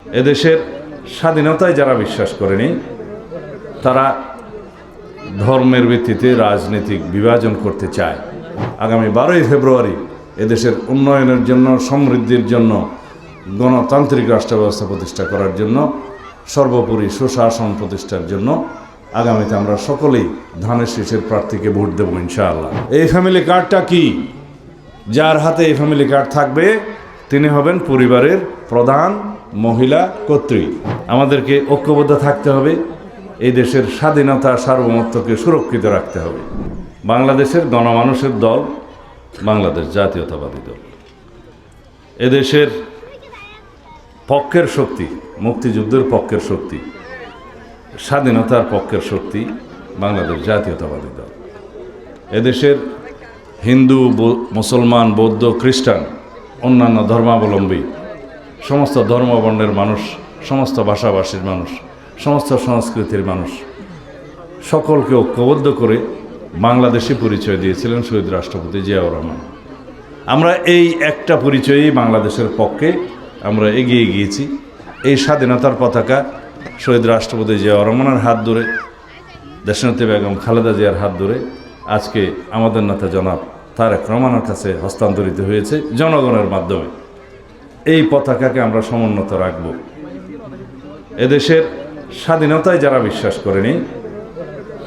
এদেশের স্বাধীনতায় যারা বিশ্বাস করেনি তারা ধর্মের ভিত্তিতে রাজনৈতিক বিভাজন করতে চায়। আগামী 12ই ফেব্রুয়ারি এদেশের উন্নয়নের জন্য, সমৃদ্ধির জন্য, গণতান্ত্রিক রাষ্ট্র ব্যবস্থা প্রতিষ্ঠা করার জন্য, সর্বোপরি সুশাসন প্রতিষ্ঠার জন্য আগামীতে আমরা সকলেই ধানের শীষের প্রার্থীকে ভোট দেব ইনশাআল্লাহ। এই ফ্যামিলি কার্ডটা কি? যার হাতে এই ফ্যামিলি কার্ড থাকবে তিনি হবেন পরিবারের প্রধান মহিলা কর্ত্রী। আমাদেরকে ঐক্যবদ্ধ থাকতে হবে, এই দেশের স্বাধীনতা সার্বভৌমত্বকে সুরক্ষিত রাখতে হবে। বাংলাদেশের গণমানুষের দল বাংলাদেশ জাতীয়তাবাদী দল এদেশের পক্ষের শক্তি, মুক্তিযুদ্ধের পক্ষের শক্তি, স্বাধীনতার পক্ষের শক্তি বাংলাদেশ জাতীয়তাবাদী দল। এদেশের হিন্দু, মুসলমান, বৌদ্ধ, খ্রিস্টান, অন্যান্য ধর্মাবলম্বী সমস্ত ধর্মবর্ণের মানুষ, সমস্ত ভাষাভাষীর মানুষ, সমস্ত সংস্কৃতির মানুষ সকলকে ঐক্যবদ্ধ করে বাংলাদেশি পরিচয় দিয়েছিলেন শহীদ রাষ্ট্রপতি জিয়াউর রহমান। আমরা এই একটা পরিচয়েই বাংলাদেশের পক্ষে আমরা এগিয়ে গিয়েছি। এই স্বাধীনতার পতাকা শহীদ রাষ্ট্রপতি জিয়াউর রহমানের হাত ধরে, দেশনেত্রী বেগম খালেদা জিয়ার হাত ধরে আজকে আমাদের নেতা জনাব তারেক রহমানের কাছে হস্তান্তরিত হয়েছে জনগণের মাধ্যমে। এই পতাকাকে আমরা সমুন্নত রাখব। এদেশের স্বাধীনতায় যারা বিশ্বাস করেনি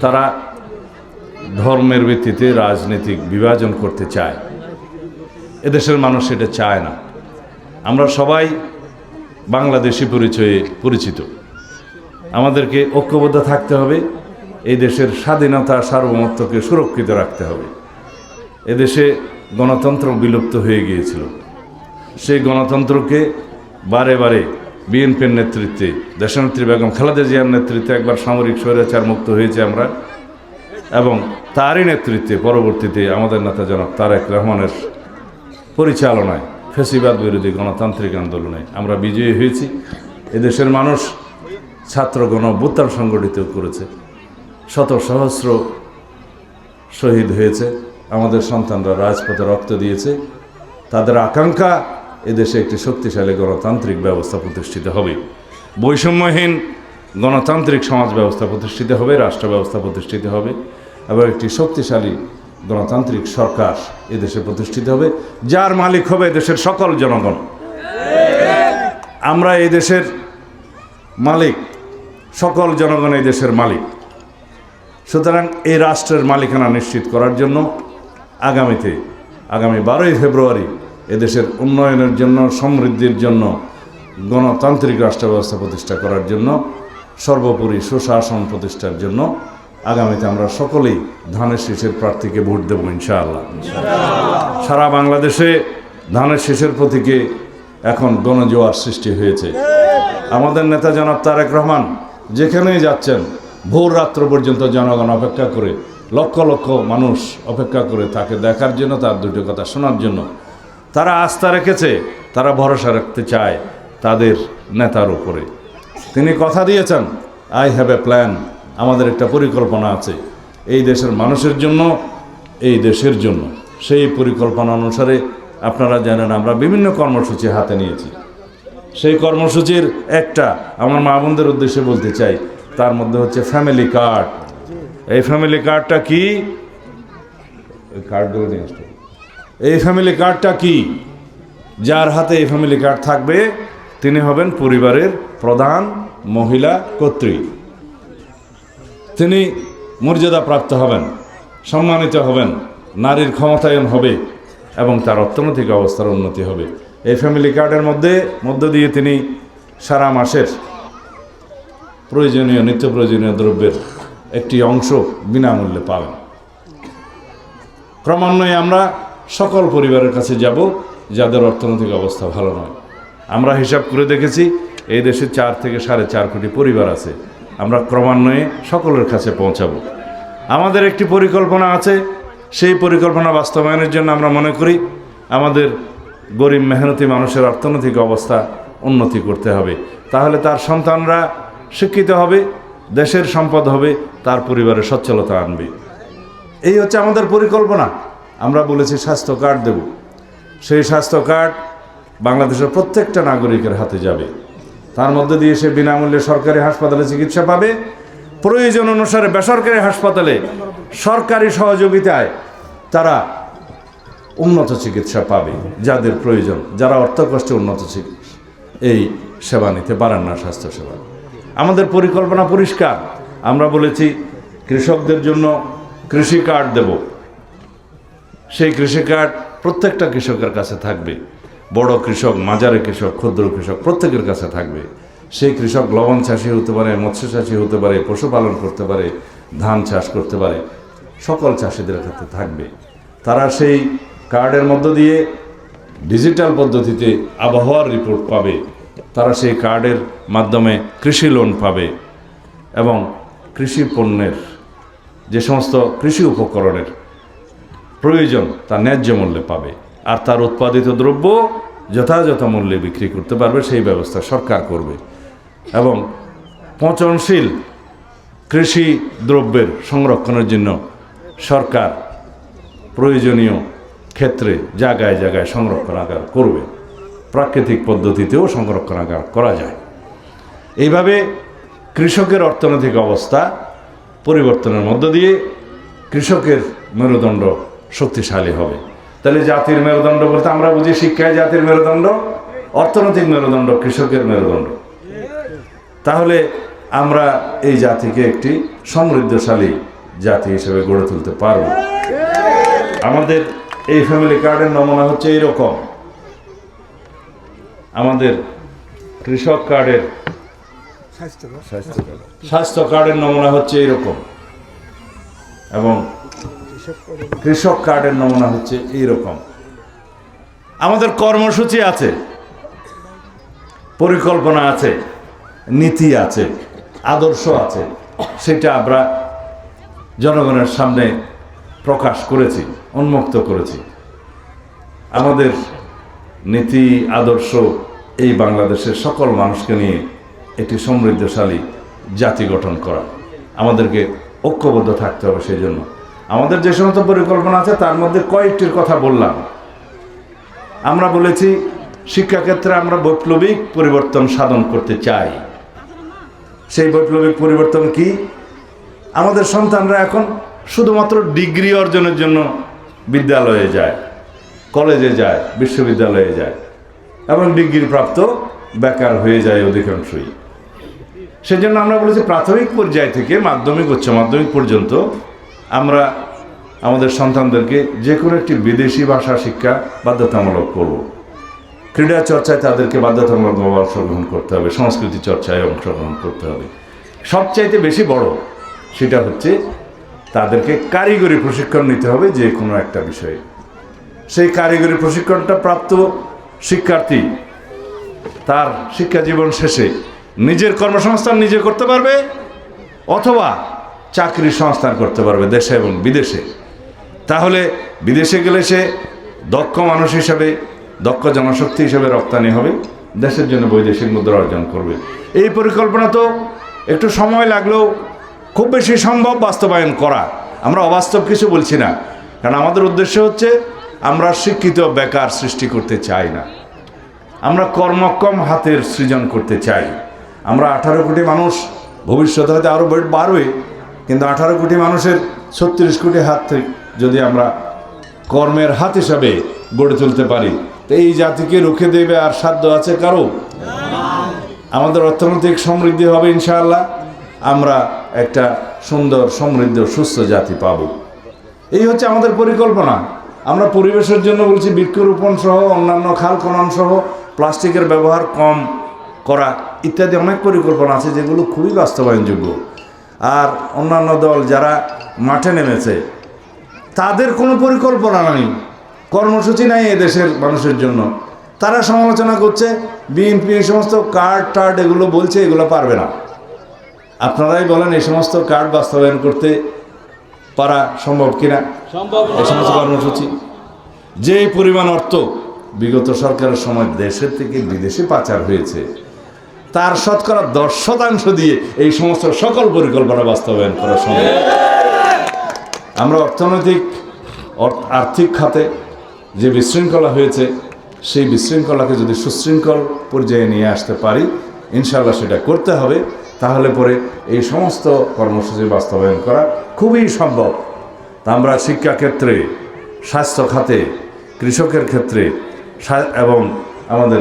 তারা ধর্মের ভিত্তিতে রাজনৈতিক বিভাজন করতে চায়। এদেশের মানুষ এটা চায় না। আমরা সবাই বাংলাদেশি পরিচয়ে পরিচিত। আমাদেরকে ঐক্যবদ্ধ থাকতে হবে, এই দেশের স্বাধীনতা সার্বভৌমত্বকে সুরক্ষিত রাখতে হবে। এদেশে গণতন্ত্র বিলুপ্ত হয়ে গিয়েছিল। সেই গণতন্ত্রকে বারে বারে বিএনপির নেতৃত্বে, দেশনেত্রী বেগম খালেদা জিয়ার নেতৃত্বে একবার সামরিক স্বৈরাচার মুক্ত হয়েছে আমরা, এবং তারই নেতৃত্বে পরবর্তীতে আমাদের নেতা জনাব তারেক রহমানের পরিচালনায় ফ্যাসিবাদ বিরোধী গণতান্ত্রিক আন্দোলনে আমরা বিজয়ী হয়েছি। এদেশের মানুষ ছাত্র গণ অভ্যুত্থান সংগঠিত করেছে, শত সহস্র শহীদ হয়েছে, আমাদের সন্তানরা রাজপথে রক্ত দিয়েছে। তাদের আকাঙ্ক্ষা এদেশে একটি শক্তিশালী গণতান্ত্রিক ব্যবস্থা প্রতিষ্ঠিত হবে, বৈষম্যহীন গণতান্ত্রিক সমাজ ব্যবস্থা প্রতিষ্ঠিত হবে, রাষ্ট্র ব্যবস্থা প্রতিষ্ঠিত হবে, এবং একটি শক্তিশালী গণতান্ত্রিক সরকার এদেশে প্রতিষ্ঠিত হবে, যার মালিক হবে এদেশের সকল জনগণ। আমরা এই দেশের মালিক, সকল জনগণ এই দেশের মালিক। সুতরাং এই রাষ্ট্রের মালিকানা নিশ্চিত করার জন্য আগামী 12ই ফেব্রুয়ারি এদেশের উন্নয়নের জন্য, সমৃদ্ধির জন্য, গণতান্ত্রিক রাষ্ট্র ব্যবস্থা প্রতিষ্ঠা করার জন্য, সর্বোপরি সুশাসন প্রতিষ্ঠার জন্য আগামীতে আমরা সকলেই ধানের শীষের প্রার্থীকে ভোট দেব ইনশাআল্লাহ। সারা বাংলাদেশে ধানের শীষের প্রতীকে এখন গণজোয়ার সৃষ্টি হয়েছে। আমাদের নেতা জনাব তারেক রহমান যেখানেই যাচ্ছেন, ভোর রাত্র পর্যন্ত জনগণ অপেক্ষা করে, লক্ষ লক্ষ মানুষ অপেক্ষা করে তাকে দেখার জন্য, তার দুটো কথা শোনার জন্য। তারা আস্থা রেখেছে, তারা ভরসা রাখতে চায় তাদের নেতার উপরে। তিনি কথা দিয়েছেন, আই হ্যাভ এ প্ল্যান, আমাদের একটা পরিকল্পনা আছে এই দেশের মানুষের জন্য, এই দেশের জন্য। সেই পরিকল্পনা অনুসারে আপনারা জানেন আমরা বিভিন্ন কর্মসূচি হাতে নিয়েছি। সেই কর্মসূচির একটা আমার মা বোনদের উদ্দেশ্যে বলতে চাই, তার মধ্যে হচ্ছে ফ্যামিলি কার্ড। এই ফ্যামিলি কার্ডটা কি? কার্ডগুলো নিয়ে আসতে। এই ফ্যামিলি কার্ডটা কি? যার হাতে এই ফ্যামিলি কার্ড থাকবে তিনি হবেন পরিবারের প্রধান মহিলা কর্ত্রী। তিনি মর্যাদাপ্রাপ্ত হবেন, সম্মানিত হবেন, নারীর ক্ষমতায়ন হবে এবং তার অর্থনৈতিক অবস্থার উন্নতি হবে। এই ফ্যামিলি কার্ডের মধ্য দিয়ে তিনি সারা মাসের প্রয়োজনীয়, নিত্য প্রয়োজনীয় দ্রব্যের একটি অংশ বিনামূল্যে পাবেন। ক্রমান্বয়ে আমরা সকল পরিবারের কাছে যাব যাদের অর্থনৈতিক অবস্থা ভালো নয়। আমরা হিসাব করে দেখেছি এই দেশে 4 থেকে 4.5 কোটি পরিবার আছে। আমরা ক্রমান্বয়ে সকলের কাছে পৌঁছাবো। আমাদের একটি পরিকল্পনা আছে, সেই পরিকল্পনা বাস্তবায়নের জন্য আমরা মনে করি আমাদের গরিব মেহনতি মানুষের অর্থনৈতিক অবস্থা উন্নতি করতে হবে। তাহলে তার সন্তানরা শিক্ষিত হবে, দেশের সম্পদ হবে, তার পরিবারের সচ্ছলতা আনবে। এই হচ্ছে আমাদের পরিকল্পনা। আমরা বলেছি স্বাস্থ্য কার্ড দেব। সেই স্বাস্থ্য কার্ড বাংলাদেশের প্রত্যেকটা নাগরিকের হাতে যাবে। তার মধ্যে দিয়ে সে বিনামূল্যে সরকারি হাসপাতালে চিকিৎসা পাবে, প্রয়োজন অনুসারে বেসরকারি হাসপাতালে সরকারি সহযোগিতায় তারা উন্নত চিকিৎসা পাবে যাদের প্রয়োজন, যারা অর্থকষ্টে উন্নত চিকিৎসা এই সেবা নিতে পারেন না স্বাস্থ্যসেবা। আমাদের পরিকল্পনা পরিষ্কার। আমরা বলেছি কৃষকদের জন্য কৃষি কার্ড দেব। সেই কৃষি কার্ড প্রত্যেকটা কৃষকের কাছে থাকবে, বড় কৃষক, মাঝারি কৃষক, ক্ষুদ্র কৃষক প্রত্যেকের কাছে থাকবে। সেই কৃষক লবণ চাষি হতে পারে, মৎস্য চাষি হতে পারে, পশুপালন করতে পারে, ধান চাষ করতে পারে, সকল চাষিদের কাছে থাকবে। তারা সেই কার্ডের মধ্য দিয়ে ডিজিটাল পদ্ধতিতে আবহাওয়ার রিপোর্ট পাবে, তারা সেই কার্ডের মাধ্যমে কৃষি লোন পাবে এবং কৃষি পণ্যের যে সমস্ত কৃষি উপকরণের প্রয়োজন তা ন্যায্য মূল্যে পাবে, আর তার উৎপাদিত দ্রব্য যথাযথ মূল্যে বিক্রি করতে পারবে সেই ব্যবস্থা সরকার করবে। এবং পচনশীল কৃষি দ্রব্যের সংরক্ষণের জন্য সরকার প্রয়োজনীয় ক্ষেত্রে জায়গায় জায়গায় সংরক্ষণাগার করবে। প্রাকৃতিক পদ্ধতিতেও সংরক্ষণাগার করা যায়। এইভাবে কৃষকের অর্থনৈতিক অবস্থা পরিবর্তনের মধ্য দিয়ে কৃষকের মেরুদণ্ড শক্তিশালী হবে। তাহলে জাতির মেরুদণ্ড বলতে আমরা বুঝি শিক্ষায় জাতির মেরুদণ্ড, অর্থনৈতিক মেরুদণ্ড কৃষকের মেরুদণ্ড। তাহলে আমরা এই জাতিকে একটি সমৃদ্ধশালী জাতি হিসেবে গড়ে তুলতে পারব। আমাদের এই ফ্যামিলি কার্ডের নমুনা হচ্ছে এইরকম। আমাদের কৃষক কার্ডের স্বাস্থ্য কার্ডের নমুনা হচ্ছে এইরকম এবং কৃষক কার্ডের নমুনা হচ্ছে এইরকম। আমাদের কর্মসূচি আছে, পরিকল্পনা আছে, নীতি আছে, আদর্শ আছে, সেটা আমরা জনগণের সামনে প্রকাশ করেছি, উন্মুক্ত করেছি। আমাদের নীতি আদর্শ এই বাংলাদেশের সকল মানুষকে নিয়ে একটি সমৃদ্ধশালী জাতি গঠন করা। আমাদেরকে ঐক্যবদ্ধ থাকতে হবে। সেই জন্য আমাদের যে সমস্ত পরিকল্পনা আছে তার মধ্যে কয়েকটির কথা বললাম। আমরা বলেছি শিক্ষাক্ষেত্রে আমরা বৈপ্লবিক পরিবর্তন সাধন করতে চাই। সেই বৈপ্লবিক পরিবর্তন কি? আমাদের সন্তানরা এখন শুধুমাত্র ডিগ্রি অর্জনের জন্য বিদ্যালয়ে যায়, কলেজে যায়, বিশ্ববিদ্যালয়ে যায় এবং ডিগ্রি প্রাপ্ত বেকার হয়ে যায় অধিকাংশই। সেজন্য আমরা বলেছি প্রাথমিক পর্যায় থেকে মাধ্যমিক, উচ্চ মাধ্যমিক পর্যন্ত আমরা আমাদের সন্তানদেরকে যে কোনো একটি বিদেশি ভাষা শিক্ষা বাধ্যতামূলক করব। ক্রীড়া চর্চায় তাদেরকে বাধ্যতামূলকভাবে অংশগ্রহণ করতে হবে, সংস্কৃতি চর্চায় অংশগ্রহণ করতে হবে। সবচাইতে বেশি বড় সেটা হচ্ছে তাদেরকে কারিগরি প্রশিক্ষণ নিতে হবে যে কোনো একটা বিষয়ে। সেই কারিগরি প্রশিক্ষণটা প্রাপ্ত শিক্ষার্থী তার শিক্ষা জীবন শেষে নিজের কর্মসংস্থান নিজে করতে পারবে অথবা চাকরির সংস্থান করতে পারবে দেশে এবং বিদেশে। তাহলে বিদেশে গেলে সে দক্ষ মানুষ হিসাবে, দক্ষ জনশক্তি হিসেবে রপ্তানি হবে, দেশের জন্য বৈদেশিক মুদ্রা অর্জন করবে। এই পরিকল্পনা তো একটু সময় লাগলেও খুব বেশি সম্ভব বাস্তবায়ন করা। আমরা অবাস্তব কিছু বলছি না, কারণ আমাদের উদ্দেশ্য হচ্ছে আমরা শিক্ষিত বেকার সৃষ্টি করতে চাই না, আমরা কর্মক্ষম হাতের সৃজন করতে চাই। আমরা 18 কোটি মানুষ, ভবিষ্যতে হয়তো আরও বাড়বে, কিন্তু 18 কোটি মানুষের 36 কোটি হাত থেকে যদি আমরা কর্মের হাত হিসাবে গড়ে তুলতে পারি তো এই জাতিকে রুখে দেবে আর সাধ্য আছে কারো? আমাদের অর্থনৈতিক সমৃদ্ধি হবে ইনশাআল্লাহ, আমরা একটা সুন্দর সমৃদ্ধ সুস্থ জাতি পাব। এই হচ্ছে আমাদের পরিকল্পনা। আমরা পরিবেশের জন্য বলছি বৃক্ষরোপণ সহ, অন্যান্য খাল খনন সহ, প্লাস্টিকের ব্যবহার কম করা ইত্যাদি অনেক পরিকল্পনা আছে যেগুলো খুবই বাস্তবায়নযোগ্য। আর অন্যান্য দল যারা মাঠে নেমেছে তাদের কোনো পরিকল্পনা নেই, কর্মসূচি নাই এদেশের মানুষের জন্য। তারা সমালোচনা করছে বিএনপি এই সমস্ত কার্ড টার্ড এগুলো বলছে, এগুলো পারবে না। আপনারাই বলেন এই সমস্ত কার্ড বাস্তবায়ন করতে পারা সম্ভব কিনা? এই সমস্ত কর্মসূচি যে পরিমাণ অর্থ বিগত সরকারের সময় দেশের থেকে বিদেশে পাচার হয়েছে তার শতকরা 10% দিয়ে এই সমস্ত সকল পরিকল্পনা বাস্তবায়ন করা সম্ভব। আমরা আর্থিক খাতে যে বিশৃঙ্খলা হয়েছে সেই বিশৃঙ্খলাকে যদি সুশৃঙ্খল পর্যায়ে নিয়ে আসতে পারি ইনশাআল্লাহ সেটা করতে হবে। তাহলে পরে এই সমস্ত কর্মসূচি বাস্তবায়ন করা খুবই সম্ভব। তা আমরা শিক্ষা ক্ষেত্রে, স্বাস্থ্য খাতে, কৃষকের ক্ষেত্রে এবং আমাদের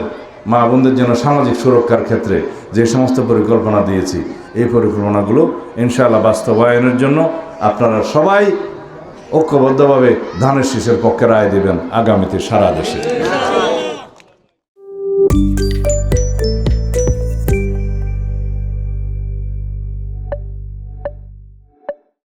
মা বোনদের জন্য সামাজিক সুরক্ষার ক্ষেত্রে যে সমস্ত পরিকল্পনা দিয়েছি, এই পরিকল্পনাগুলো ইনশাআল্লাহ বাস্তবায়নের জন্য আপনারা সবাই ঐক্যবদ্ধভাবে ধানের শীষের পক্ষে রায় দেবেন আগামীতে সারা দেশে।